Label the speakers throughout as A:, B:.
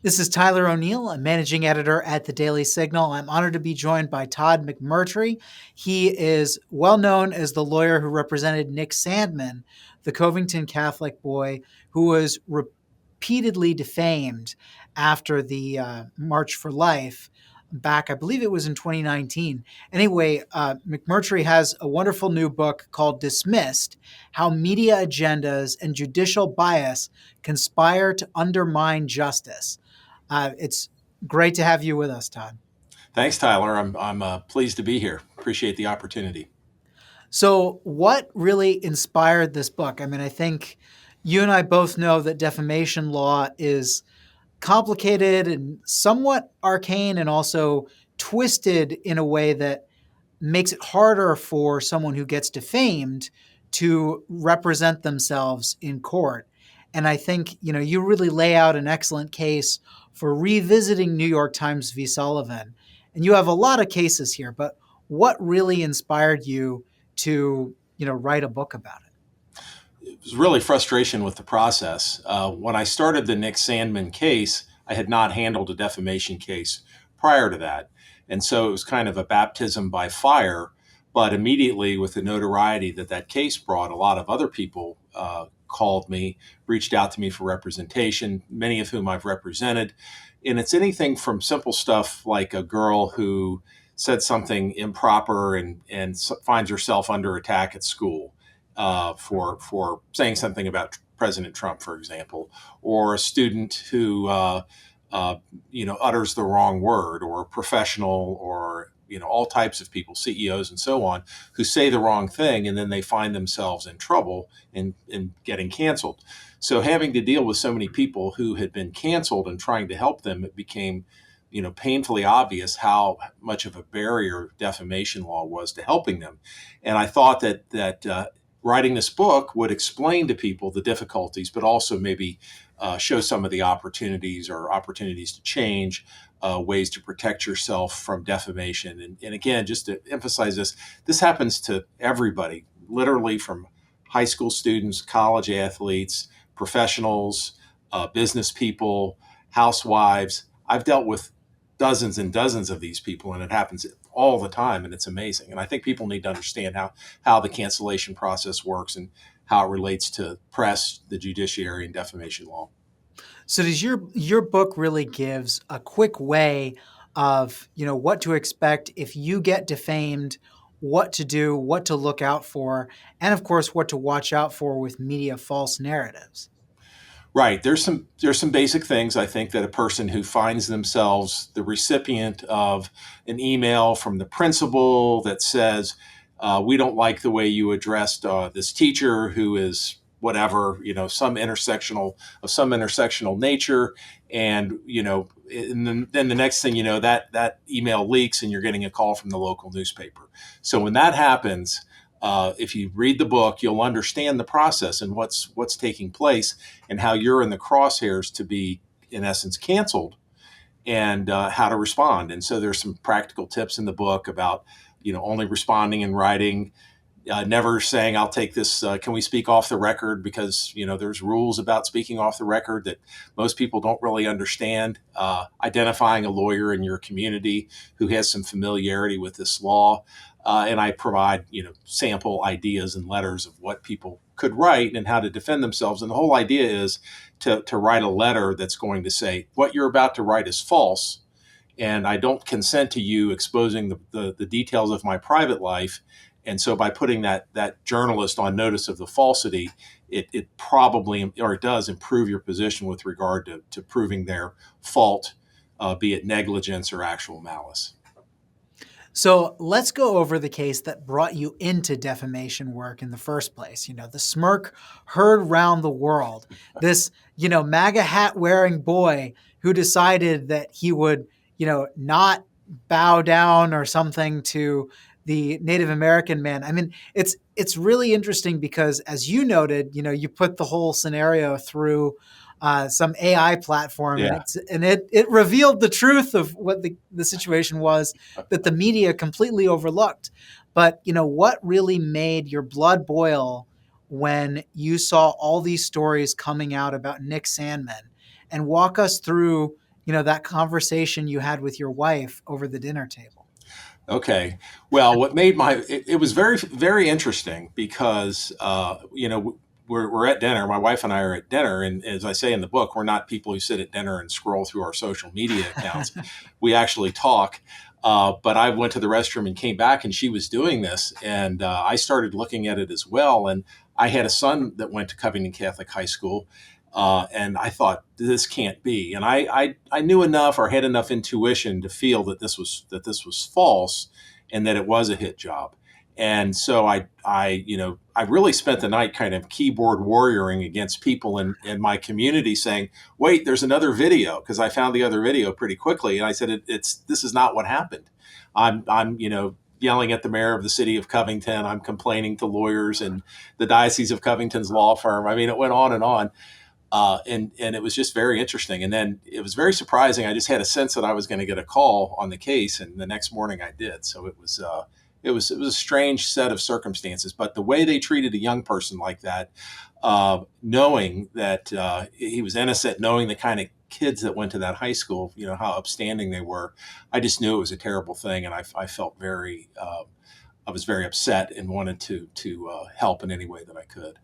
A: This is Tyler O'Neill, a managing editor at the Daily Signal. I'm honored to be joined by Todd McMurtry. He is well known as the lawyer who represented Nick Sandman, the Covington Catholic boy who was repeatedly defamed after the March for Life back, I believe it was in 2019. Anyway, McMurtry has a wonderful new book called Dismissed: How Media Agendas and Judicial Bias Conspire to Undermine Justice. It's great to have you with us, Todd.
B: Thanks, Tyler. I'm pleased to be here. Appreciate the opportunity.
A: So, what really inspired this book? I mean, I think you and I both know that defamation law is complicated and somewhat arcane and also twisted in a way that makes it harder for someone who gets defamed to represent themselves in court. And I think, you really lay out an excellent case for revisiting New York Times v. Sullivan. And you have a lot of cases here, but what really inspired you to, write a book about it?
B: It was really frustration with the process. When I started the Nick Sandman case, I had not handled a defamation case prior to that. And so it was kind of a baptism by fire. But immediately, with the notoriety that case brought, a lot of other people called me, reached out to me for representation, many of whom I've represented. And it's anything from simple stuff like a girl who said something improper and finds herself under attack at school for saying something about President Trump, for example, or a student who utters the wrong word, or a professional, or all types of people, CEOs and so on, who say the wrong thing, and then they find themselves in trouble and getting canceled. So having to deal with so many people who had been canceled and trying to help them, it became painfully obvious how much of a barrier defamation law was to helping them. And I thought that writing this book would explain to people the difficulties, but also maybe show some of the opportunities to change, ways to protect yourself from defamation. And again, just to emphasize this happens to everybody, literally from high school students, college athletes, professionals, business people, housewives. I've dealt with dozens and dozens of these people, and it happens all the time, and it's amazing. And I think people need to understand how the cancellation process works and how it relates to press, the judiciary, and defamation law.
A: So does your book really gives a quick way of, what to expect if you get defamed, what to do, what to look out for, and of course, what to watch out for with media false narratives?
B: Right. There's some basic things, I think, that a person who finds themselves the recipient of an email from the principal that says, we don't like the way you addressed this teacher who is whatever, some intersectional nature. And, and then the next thing you know, that email leaks and you're getting a call from the local newspaper. So when that happens, if you read the book, you'll understand the process and what's taking place and how you're in the crosshairs to be, in essence, canceled, and how to respond. And so there's some practical tips in the book about, only responding in writing, never saying, I'll take this, can we speak off the record? Because, there's rules about speaking off the record that most people don't really understand. Identifying a lawyer in your community who has some familiarity with this law. And I provide, sample ideas and letters of what people could write and how to defend themselves. And the whole idea is to write a letter that's going to say, what you're about to write is false, and I don't consent to you exposing the details of my private life. And so by putting that journalist on notice of the falsity, it probably, or it does, improve your position with regard to proving their fault, be it negligence or actual malice.
A: So let's go over the case that brought you into defamation work in the first place. The smirk heard round the world. This, MAGA hat wearing boy who decided that he would, not bow down or something to the Native American man. I mean, it's really interesting because, as you noted, you put the whole scenario through some AI platform,
B: Yeah.
A: and it revealed the truth of what the situation was that the media completely overlooked. But what really made your blood boil when you saw all these stories coming out about Nick Sandman, and walk us through that conversation you had with your wife over the dinner table?
B: Okay. Well, what made it was very, very interesting because, we're at dinner. My wife and I are at dinner. And as I say in the book, we're not people who sit at dinner and scroll through our social media accounts. We actually talk. But I went to the restroom and came back, and she was doing this. And I started looking at it as well. And I had a son that went to Covington Catholic High School. And I thought, this can't be. And I knew enough or had enough intuition to feel that this was false and that it was a hit job. And so I really spent the night kind of keyboard warrioring against people in my community saying, wait, there's another video, because I found the other video pretty quickly. And I said, this is not what happened. I'm yelling at the mayor of the city of Covington. I'm complaining to lawyers and the Diocese of Covington's law firm. I mean, it went on and on. And it was just very interesting. And then it was very surprising. I just had a sense that I was going to get a call on the case, and the next morning I did. So it was a strange set of circumstances. But the way they treated a young person like that, knowing that he was innocent, knowing the kind of kids that went to that high school, how upstanding they were, I just knew it was a terrible thing, and I felt I was very upset and wanted to help in any way that I could.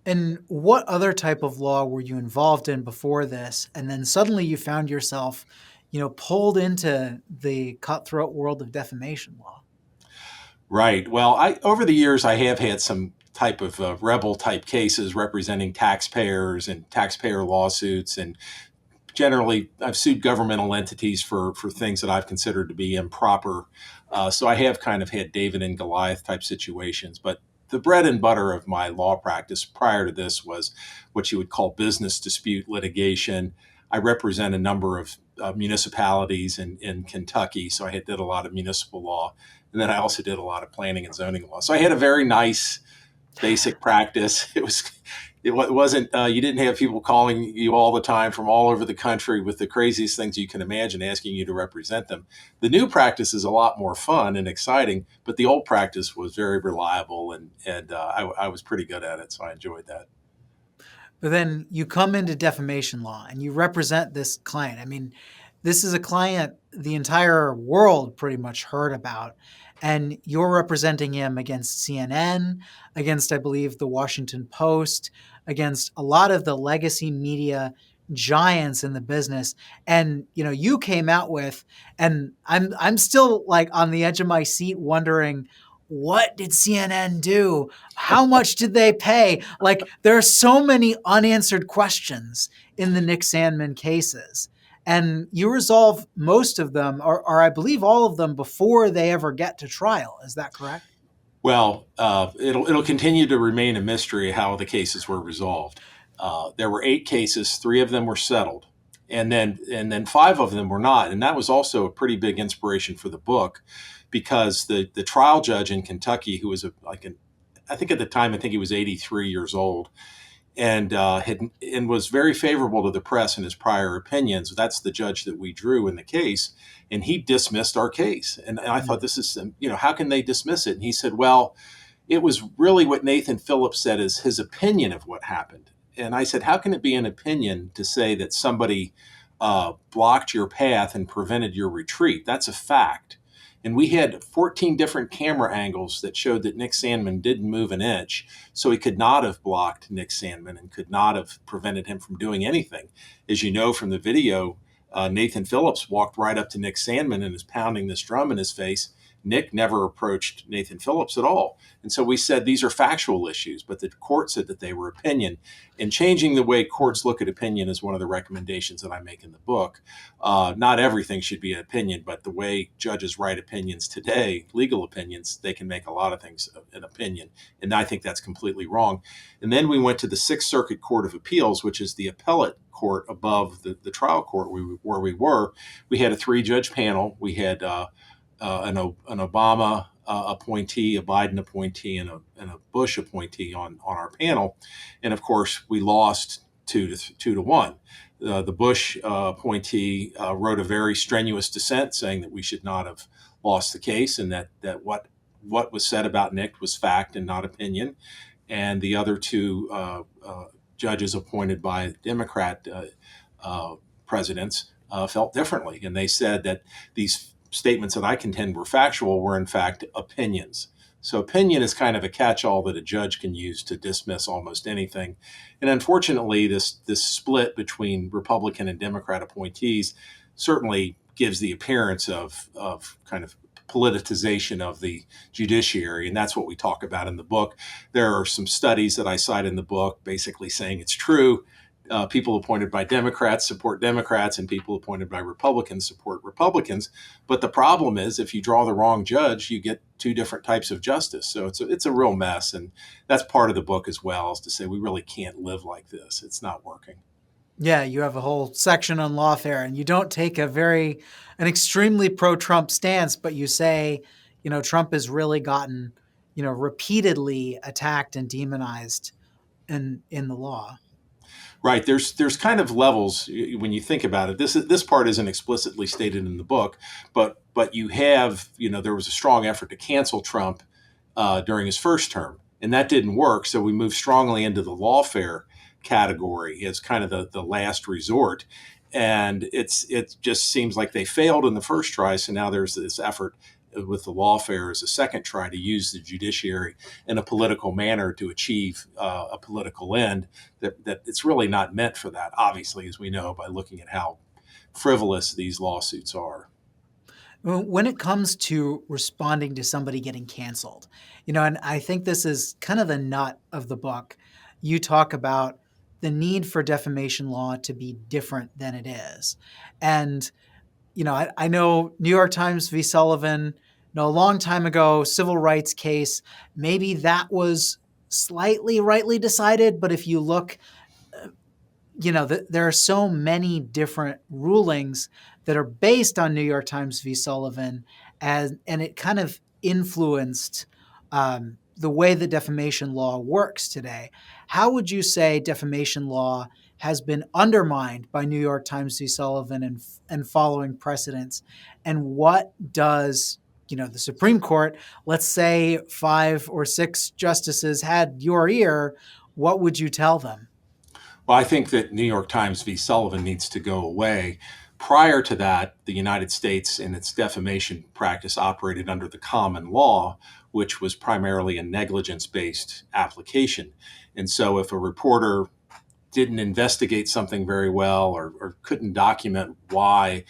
A: And what other type of law were you involved in before this? And then suddenly you found yourself, pulled into the cutthroat world of defamation law.
B: Right. Well, over the years, I have had some type of rebel type cases representing taxpayers and taxpayer lawsuits. And generally, I've sued governmental entities for things that I've considered to be improper. So I have kind of had David and Goliath type situations. But the bread and butter of my law practice prior to this was what you would call business dispute litigation. I represent a number of municipalities in Kentucky, so I did a lot of municipal law. And then I also did a lot of planning and zoning law. So I had a very nice basic practice. It wasn't, you didn't have people calling you all the time from all over the country with the craziest things you can imagine asking you to represent them. The new practice is a lot more fun and exciting, but the old practice was very reliable, and I was pretty good at it, so I enjoyed that.
A: But then you come into defamation law and you represent this client. I mean, this is a client the entire world pretty much heard about. And you're representing him against CNN, against, I believe, the Washington Post, against a lot of the legacy media giants in the business. And, you came out with, and I'm still like on the edge of my seat wondering, what did CNN do? How much did they pay? Like, there are so many unanswered questions in the Nick Sandman cases. And you resolve most of them, or I believe all of them, before they ever get to trial. Is that correct?
B: Well, it'll continue to remain a mystery how the cases were resolved. There were 8 cases, 3 of them were settled, and then 5 of them were not. And that was also a pretty big inspiration for the book, because the trial judge in Kentucky, who was I think at the time, I think he was 83 years old, and was very favorable to the press in his prior opinions. That's the judge that we drew in the case, and he dismissed our case. And I thought, this is, how can they dismiss it? And he said, well, it was really what Nathan Phillips said is his opinion of what happened. And I said, how can it be an opinion to say that somebody blocked your path and prevented your retreat? That's a fact. And we had 14 different camera angles that showed that Nick Sandman didn't move an inch. So he could not have blocked Nick Sandman and could not have prevented him from doing anything. As you know from the video, Nathan Phillips walked right up to Nick Sandman and is pounding this drum in his face. Nick never approached Nathan Phillips at all. And so we said these are factual issues, but the court said that they were opinion. And changing the way courts look at opinion is one of the recommendations that I make in the book. Not everything should be an opinion, but the way judges write opinions today, legal opinions, they can make a lot of things an opinion. And I think that's completely wrong. And then we went to the Sixth Circuit Court of Appeals, which is the appellate court above the trial court where we were. We had a 3-judge panel. We had an Obama appointee, a Biden appointee, and a Bush appointee on our panel. And of course, we lost 2-1. The Bush appointee wrote a very strenuous dissent saying that we should not have lost the case, and that what was said about Nick was fact and not opinion. And the other 2 judges appointed by Democrat presidents felt differently. And they said that these statements that I contend were factual were in fact opinions. So opinion is kind of a catch-all that a judge can use to dismiss almost anything. And unfortunately, this split between Republican and Democrat appointees certainly gives the appearance of kind of politicization of the judiciary. And that's what we talk about in the book. There are some studies that I cite in the book basically saying it's true. People appointed by Democrats support Democrats, and people appointed by Republicans support Republicans. But the problem is, if you draw the wrong judge, you get two different types of justice. So it's a real mess, and that's part of the book as well, is to say we really can't live like this. It's not working.
A: Yeah, you have a whole section on lawfare, and you don't take an extremely pro-Trump stance, but you say, Trump has really gotten, repeatedly attacked and demonized in the law.
B: Right. There's kind of levels when you think about it. This part isn't explicitly stated in the book, but you have, there was a strong effort to cancel Trump during his first term, and that didn't work. So we moved strongly into the lawfare category as kind of the last resort. And it just seems like they failed in the first try. So now there's this effort with the lawfare as a second try to use the judiciary in a political manner to achieve a political end that it's really not meant for that, obviously, as we know by looking at how frivolous these lawsuits are.
A: When it comes to responding to somebody getting canceled, and I think this is kind of the nut of the book, you talk about the need for defamation law to be different than it is. And, I know New York Times v. Sullivan, a long time ago, civil rights case, maybe that was slightly rightly decided, but if you look, there are so many different rulings that are based on New York Times v. Sullivan, and it kind of influenced the way the defamation law works today. How would you say defamation law has been undermined by New York Times v. Sullivan and following precedents? And what does the Supreme Court, let's say 5 or 6 justices had your ear, what would you tell them?
B: Well, I think that New York Times v. Sullivan needs to go away. Prior to that, the United States in its defamation practice operated under the common law, which was primarily a negligence-based application. And so if a reporter didn't investigate something very well or couldn't document why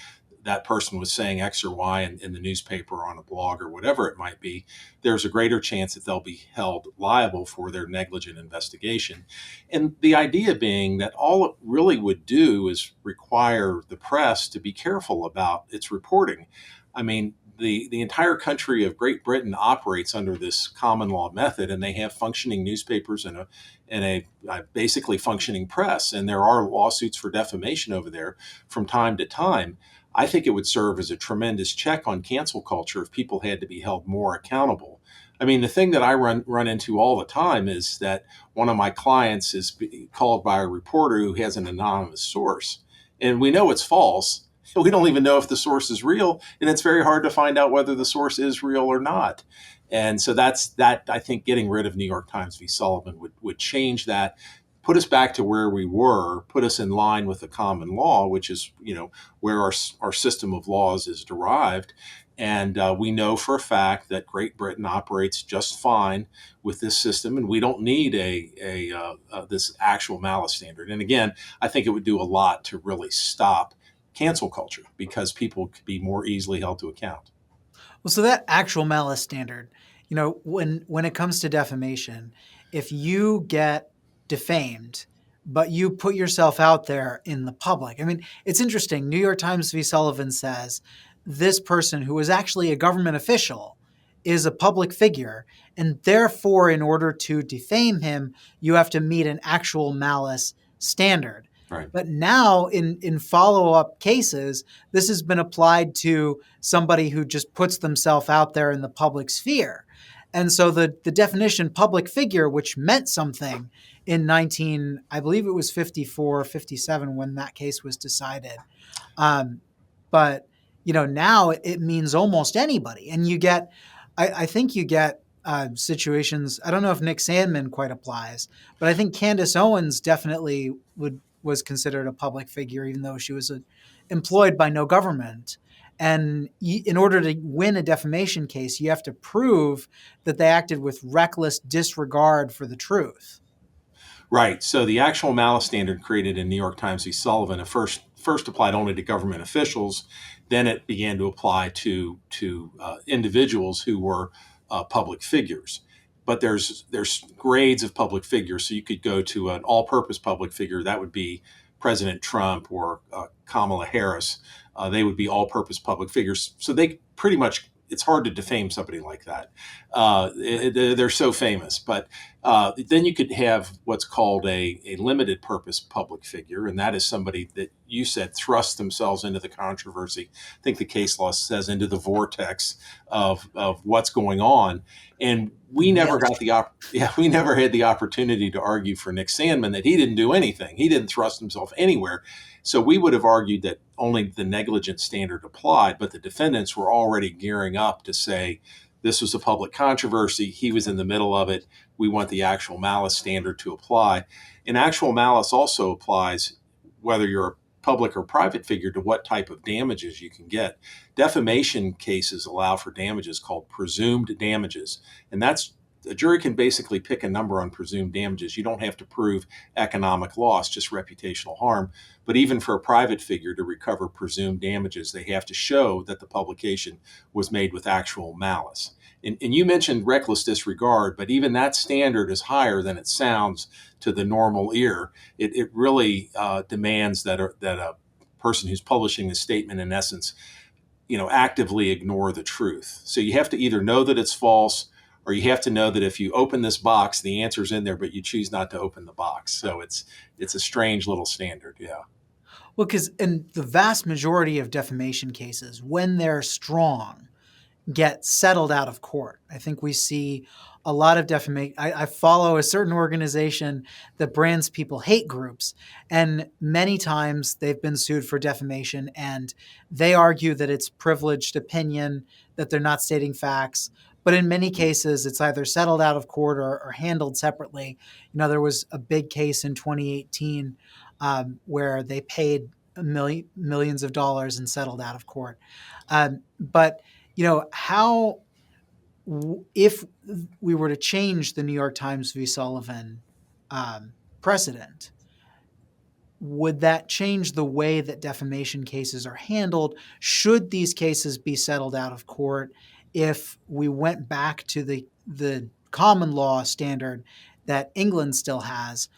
B: that person was saying X or Y in the newspaper or on a blog or whatever it might be, there's a greater chance that they'll be held liable for their negligent investigation. And the idea being that all it really would do is require the press to be careful about its reporting. I mean, the entire country of Great Britain operates under this common law method, and they have functioning newspapers and a basically functioning press. And there are lawsuits for defamation over there from time to time. I think it would serve as a tremendous check on cancel culture if people had to be held more accountable. I mean, the thing that I run into all the time is that one of my clients is called by a reporter who has an anonymous source, and we know it's false. We don't even know if the source is real, and it's very hard to find out whether the source is real or not. And so that I think getting rid of New York Times v. Sullivan would change that, put us back to where we were, put us in line with the common law, which is, where our system of laws is derived. And we know for a fact that Great Britain operates just fine with this system, and we don't need this actual malice standard. And again, I think it would do a lot to really stop cancel culture because people could be more easily held to account.
A: Well, so that actual malice standard, when it comes to defamation, if you get defamed, but you put yourself out there in the public. I mean, it's interesting. New York Times v. Sullivan says this person who is actually a government official is a public figure, and therefore, in order to defame him, you have to meet an actual malice standard.
B: Right.
A: But now in follow-up cases, this has been applied to somebody who just puts themselves out there in the public sphere. And so the definition public figure, which meant something in I believe it was 54, 57 when that case was decided. But, now it means almost anybody. And I think you get situations, I don't know if Nick Sandman quite applies, but I think Candace Owens definitely was considered a public figure, even though she was employed by no government. And in order to win a defamation case, you have to prove that they acted with reckless disregard for the truth.
B: Right. So the actual malice standard created in New York Times v. Sullivan at first applied only to government officials. Then it began to apply to individuals who were public figures. But there's grades of public figures. So you could go to an all-purpose public figure. That would be President Trump or Kamala Harris. They would be all-purpose public figures. So they pretty much, it's hard to defame somebody like that. They're so famous. But then you could have what's called a limited purpose public figure, and that is somebody that you said thrusts themselves into the controversy. I think the case law says into the vortex of what's going on. And we never got we never had the opportunity to argue for Nick Sandman that he didn't do anything. He didn't thrust himself anywhere. So we would have argued that only the negligence standard applied, but the defendants were already gearing up to say this was a public controversy. He was in the middle of it. We want the actual malice standard to apply. And actual malice also applies whether you're a public or private figure to what type of damages you can get. Defamation cases allow for damages called presumed damages. And that's a jury can basically pick a number on presumed damages. You don't have to prove economic loss, just reputational harm. But even for a private figure to recover presumed damages, they have to show that the publication was made with actual malice. And you mentioned reckless disregard, but even that standard is higher than it sounds to the normal ear. It really demands that a person who's publishing a statement, in essence, actively ignore the truth. So you have to either know that it's false, or you have to know that if you open this box, the answer's in there, but you choose not to open the box. So it's a strange little standard. Yeah.
A: Well, because in the vast majority of defamation cases, when they're strong, get settled out of court. I think we see a lot of defamation. I follow a certain organization that brands people hate groups, and many times they've been sued for defamation, and they argue that it's privileged opinion, that they're not stating facts. But in many cases, it's either settled out of court or handled separately. There was a big case in 2018 where they paid millions of dollars and settled out of court. But how, if we were to change the New York Times v. Sullivan precedent, would that change the way that defamation cases are handled? Should these cases be settled out of court if we went back to the common law standard that England still has?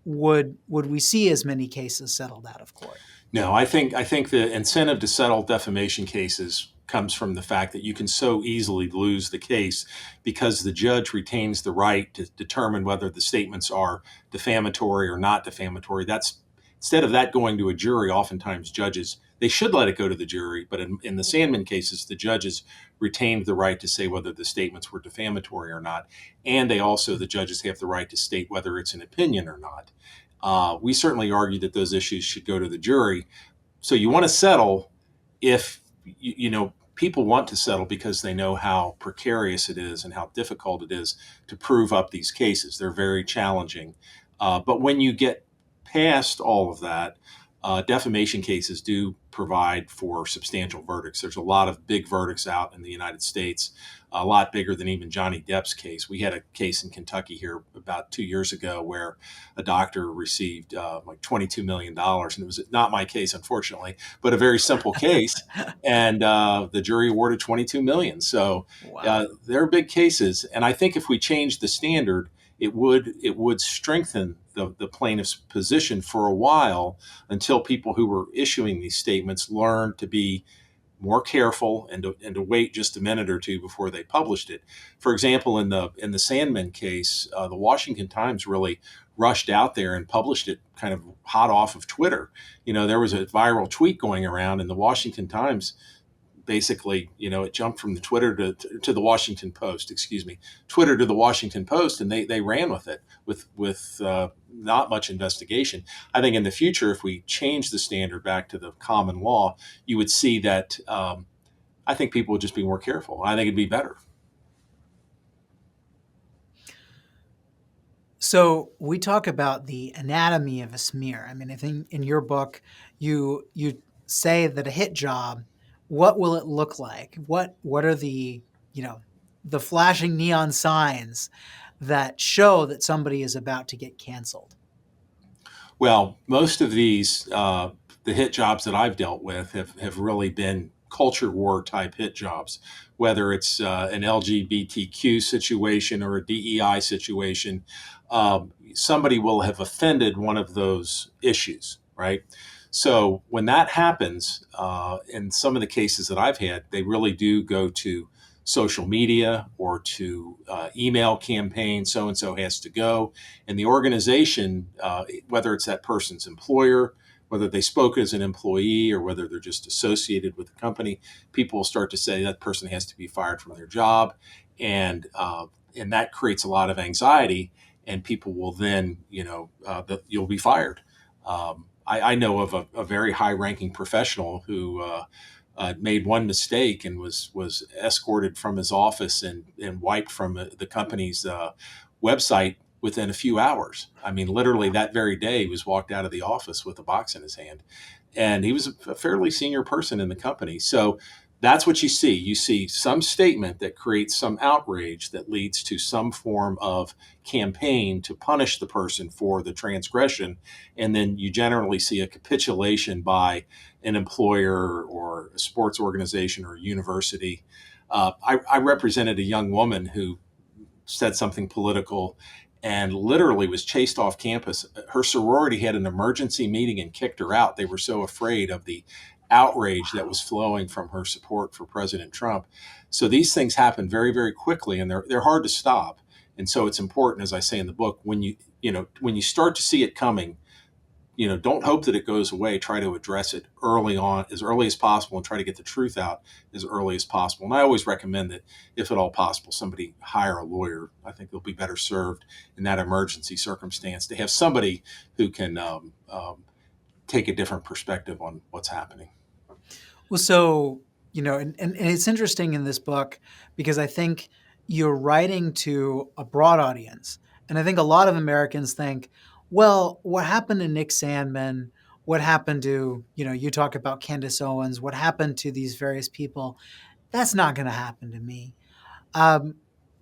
A: Would we see as many cases settled out of court?
B: No, I think the incentive to settle defamation cases comes from the fact that you can so easily lose the case because the judge retains the right to determine whether the statements are defamatory or not defamatory. That's instead of that going to a jury, oftentimes judges, they should let it go to the jury, but in the Sandman cases, the judges retained the right to say whether the statements were defamatory or not. And the judges have the right to state whether it's an opinion or not. We certainly argue that those issues should go to the jury. So you want to settle if, people want to settle because they know how precarious it is and how difficult it is to prove up these cases. They're very challenging. But when you get past all of that, defamation cases do provide for substantial verdicts. There's a lot of big verdicts out in the United States, a lot bigger than even Johnny Depp's case. We had a case in Kentucky here about 2 years ago where a doctor received like $22 million. And it was not my case, unfortunately, but a very simple case. And the jury awarded $22 million. So
A: Wow.
B: they're big cases. And I think if we change the standard, it would strengthen the plaintiff's position for a while until people who were issuing these statements learned to be more careful and to wait just a minute or two before they published it. For example, in the Sandman case, the Washington Times really rushed out there and published it kind of hot off of Twitter. There was a viral tweet going around, and the Washington Times basically, it jumped from the Twitter to the Washington Post, Twitter to the Washington Post, and they ran with it with not much investigation. I think in the future, if we change the standard back to the common law, you would see that I think people would just be more careful. I think it'd be better.
A: So we talk about the anatomy of a smear. I mean, I think in your book, you say that a hit job, what will it look like? What are the, you know, the flashing neon signs that show that somebody is about to get canceled?
B: Well, most of these, the hit jobs that I've dealt with have really been culture war type hit jobs, whether it's an LGBTQ situation or a DEI situation. Somebody will have offended one of those issues, right? So when that happens, in some of the cases that I've had, they really do go to social media or to email campaign. So and so has to go, and the organization, whether it's that person's employer, whether they spoke as an employee, or whether they're just associated with the company, people will start to say that person has to be fired from their job, and that creates a lot of anxiety. And people will then, you'll be fired. I know of a very high-ranking professional who made one mistake and was escorted from his office and wiped from the company's website within a few hours. I mean, literally that very day, he was walked out of the office with a box in his hand, and he was a fairly senior person in the company. So that's what you see. You see some statement that creates some outrage that leads to some form of campaign to punish the person for the transgression. And then you generally see a capitulation by an employer or a sports organization or a university. I represented a young woman who said something political and literally was chased off campus. Her sorority had an emergency meeting and kicked her out. They were so afraid of the outrage that was flowing from her support for President Trump. So these things happen very, very quickly, and they're hard to stop. And so it's important, as I say in the book, when you start to see it coming, don't hope that it goes away. Try to address it early on, as early as possible, and try to get the truth out as early as possible. And I always recommend that, if at all possible, somebody hire a lawyer. I think they'll be better served in that emergency circumstance to have somebody who can take a different perspective on what's happening.
A: Well, so, and it's interesting in this book because I think you're writing to a broad audience. And I think a lot of Americans think, well, what happened to Nick Sandman? What happened to, you talk about Candace Owens, what happened to these various people? That's not going to happen to me. Um,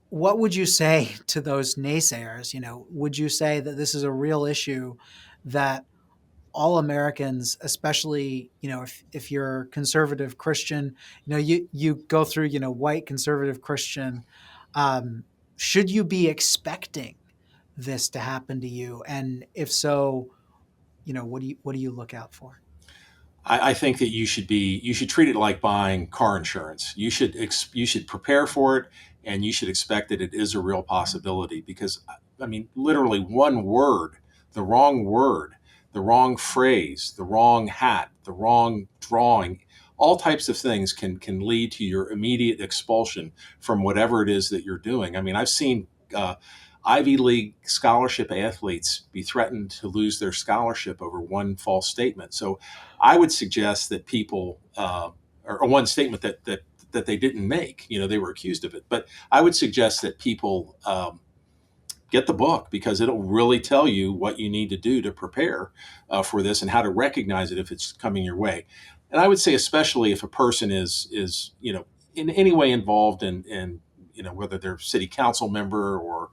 A: what would you say to those naysayers? Would you say that this is a real issue that all Americans, especially, if you're conservative Christian, you go through, white conservative Christian, um, should you be expecting this to happen to you? And if so, what do you look out for?
B: I think that you should treat it like buying car insurance. You should prepare for it, and you should expect that it is a real possibility. Because I mean, literally one word, the wrong phrase, the wrong hat, the wrong drawing, all types of things can lead to your immediate expulsion from whatever it is that you're doing. I mean, I've seen Ivy League scholarship athletes be threatened to lose their scholarship over one false statement. So I would suggest that people, or one statement that they didn't make, they were accused of it. But I would suggest that people get the book, because it'll really tell you what you need to do to prepare for this and how to recognize it if it's coming your way. And I would say, especially if a person is in any way involved in whether they're a city council member or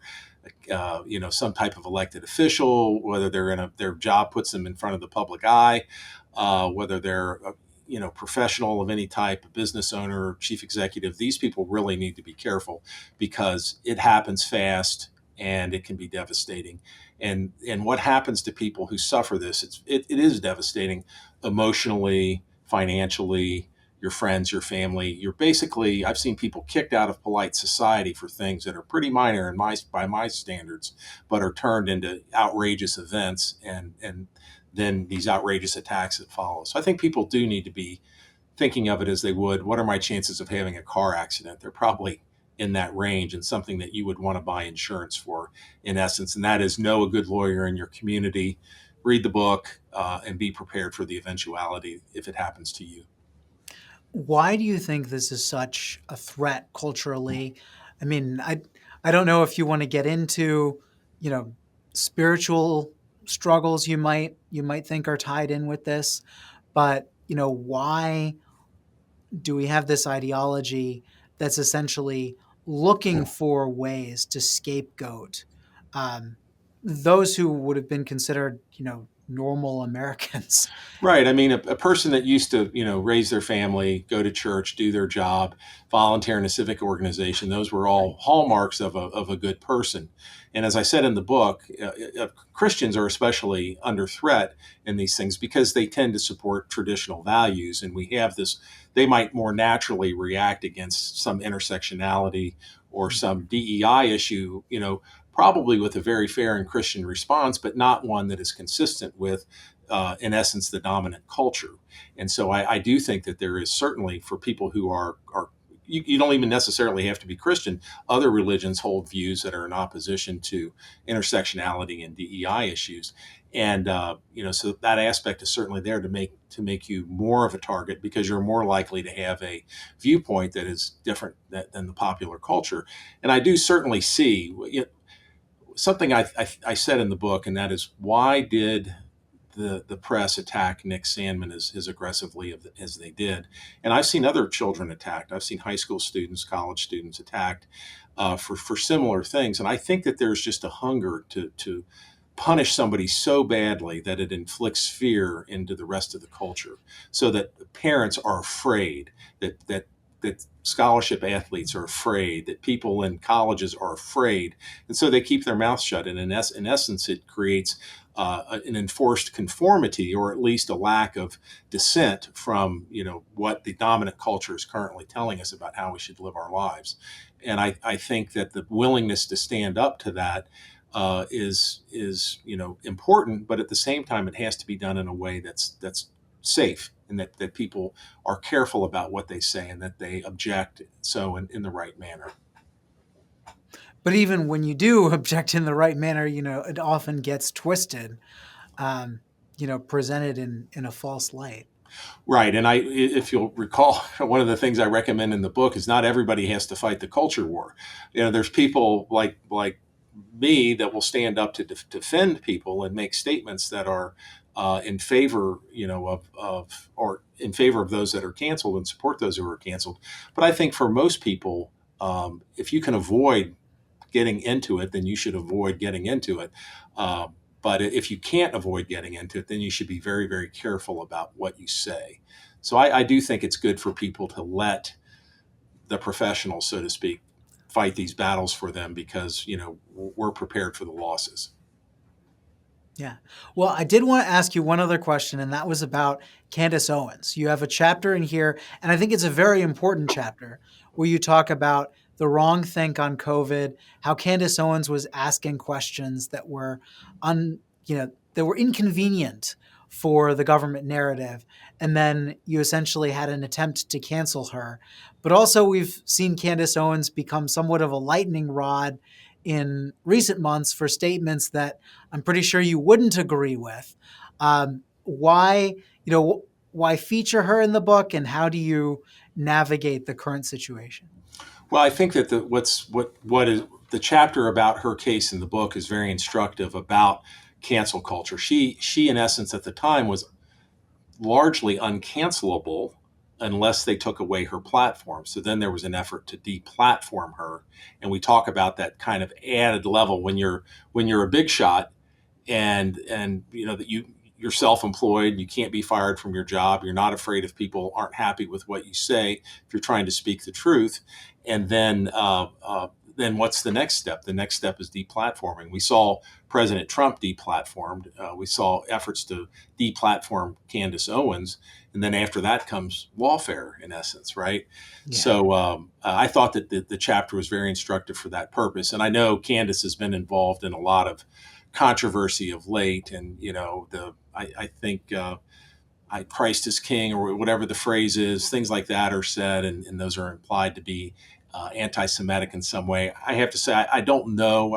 B: some type of elected official, whether their job puts them in front of the public eye, whether they're a professional of any type, a business owner, chief executive. These people really need to be careful, because it happens fast and it can be devastating. And what happens to people who suffer this? It is devastating, emotionally, financially. Your friends, your family. You're basically, I've seen people kicked out of polite society for things that are pretty minor by my standards, but are turned into outrageous events, and then these outrageous attacks that follow. So I think people do need to be thinking of it as they would, what are my chances of having a car accident? They're probably in that range, and something that you would want to buy insurance for, in essence. And that is, know a good lawyer in your community, read the book, and be prepared for the eventuality if it happens to you.
A: Why do you think this is such a threat culturally? I mean, I don't know if you want to get into, you know, spiritual struggles you might think are tied in with this, but why do we have this ideology that's essentially looking for ways to scapegoat um, those who would have been considered, normal Americans?
B: Right. I mean, a person that used to, raise their family, go to church, do their job, volunteer in a civic organization, those were
A: Right.
B: all hallmarks of a good person. And as I said in the book, Christians are especially under threat in these things because they tend to support traditional values. And we have this, they might more naturally react against some intersectionality or some DEI issue, probably with a very fair and Christian response, but not one that is consistent with in essence, the dominant culture. And so I do think that there is certainly for people who are you don't even necessarily have to be Christian. Other religions hold views that are in opposition to intersectionality and DEI issues. And so that aspect is certainly there to make you more of a target because you're more likely to have a viewpoint that is different than the popular culture. And I do certainly see something I said in the book, and that is why did the press attack Nick Sandman as aggressively as they did. And I've seen other children attacked. I've seen high school students, college students attacked for similar things. And I think that there's just a hunger to punish somebody so badly that it inflicts fear into the rest of the culture, so that parents are afraid, that scholarship athletes are afraid, that people in colleges are afraid, and so they keep their mouths shut. And in essence, it creates an enforced conformity, or at least a lack of dissent from what the dominant culture is currently telling us about how we should live our lives. And I think that the willingness to stand up to that is important, but at the same time, it has to be done in a way that's safe, and that people are careful about what they say and that they object so in the right manner.
A: But even when you do object in the right manner, it often gets twisted, presented in a false light.
B: Right. And if you'll recall, one of the things I recommend in the book is not everybody has to fight the culture war. There's people like me that will stand up to defend people and make statements that are in favor, or in favor of those that are canceled and support those who are canceled. But I think for most people, if you can avoid getting into it, then you should avoid getting into it. But if you can't avoid getting into it, then you should be very, very careful about what you say. So I do think it's good for people to let the professionals, so to speak, fight these battles for them because, we're prepared for the losses.
A: Yeah. Well, I did want to ask you one other question, and that was about Candace Owens. You have a chapter in here, and I think it's a very important chapter where you talk about the wrong think on COVID, how Candace Owens was asking questions that were that were inconvenient for the government narrative. And then you essentially had an attempt to cancel her. But also we've seen Candace Owens become somewhat of a lightning rod in recent months for statements that I'm pretty sure you wouldn't agree with. Why, why feature her in the book, and how do you navigate the current situation?
B: Well, I think that what is the chapter about her case in the book is very instructive about cancel culture. She in essence at the time was largely uncancelable unless they took away her platform. So then there was an effort to deplatform her, and we talk about that kind of added level when you're a big shot, and that you're self-employed, you can't be fired from your job, you're not afraid if people aren't happy with what you say if you're trying to speak the truth, and then what's the next step? The next step is deplatforming. We saw President Trump deplatformed. We saw efforts to deplatform Candace Owens, and then after that comes lawfare, in essence, right?
A: Yeah.
B: So I thought that the chapter was very instructive for that purpose, and I know Candace has been involved in a lot of controversy of late, and I think Christ is King, or whatever the phrase is, things like that are said, and those are implied to be anti-Semitic in some way. I have to say, I don't know.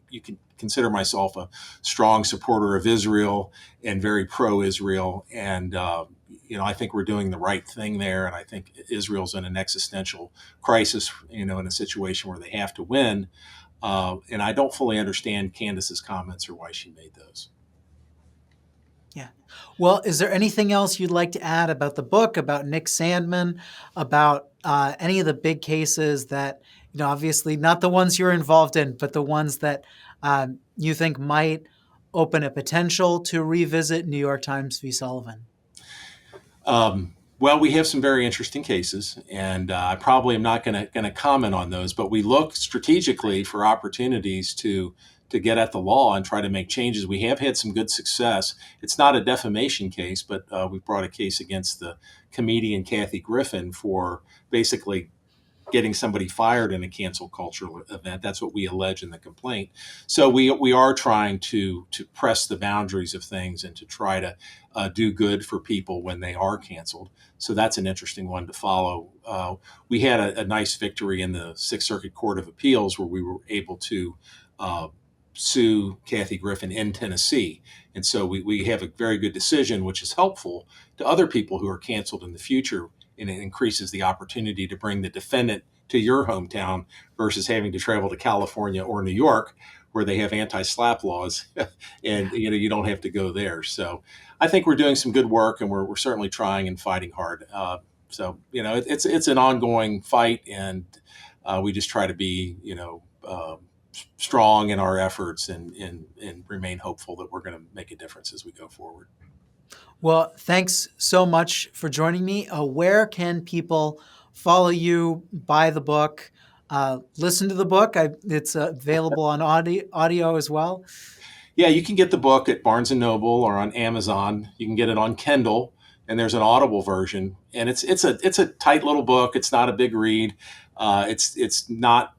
B: You can consider myself a strong supporter of Israel and very pro-Israel, and I think we're doing the right thing there. And I think Israel's in an existential crisis, in a situation where they have to win. And I don't fully understand Candace's comments or why she made those.
A: Yeah. Well, is there anything else you'd like to add about the book, about Nick Sandman, about any of the big cases that, obviously not the ones you're involved in, but the ones that you think might open a potential to revisit New York Times v. Sullivan?
B: Well, we have some very interesting cases, and I probably am not going to comment on those. But we look strategically for opportunities to get at the law and try to make changes. We have had some good success. It's not a defamation case, but we brought a case against the comedian Kathy Griffin for basically getting somebody fired in a cancel culture event. That's what we allege in the complaint. So we are trying to press the boundaries of things and to try to do good for people when they are canceled. So that's an interesting one to follow. We had a nice victory in the Sixth Circuit Court of Appeals where we were able to sue Kathy Griffin in Tennessee. And so we have a very good decision, which is helpful to other people who are canceled in the future. And it increases the opportunity to bring the defendant to your hometown versus having to travel to California or New York, where they have anti-SLAPP laws, and you don't have to go there. So I think we're doing some good work, and we're certainly trying and fighting hard. So it's an ongoing fight, and we just try to be strong in our efforts and remain hopeful that we're going to make a difference as we go forward.
A: Well, thanks so much for joining me. Where can people follow you, buy the book, listen to the book? It's available on audio as well.
B: Yeah, you can get the book at Barnes & Noble or on Amazon. You can get it on Kindle, and there's an Audible version. And it's a tight little book. It's not a big read. It's not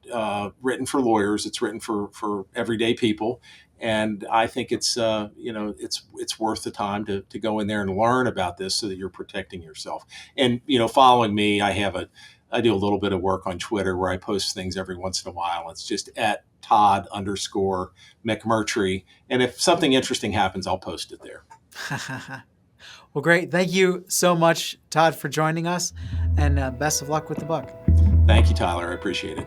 B: written for lawyers. It's written for everyday people. And I think it's worth the time to go in there and learn about this so that you're protecting yourself. And following me, I do a little bit of work on Twitter where I post things every once in a while. It's just at Todd_McMurtry. And if something interesting happens, I'll post it there.
A: Well, great. Thank you so much, Todd, for joining us, and best of luck with the book.
B: Thank you, Tyler. I appreciate it.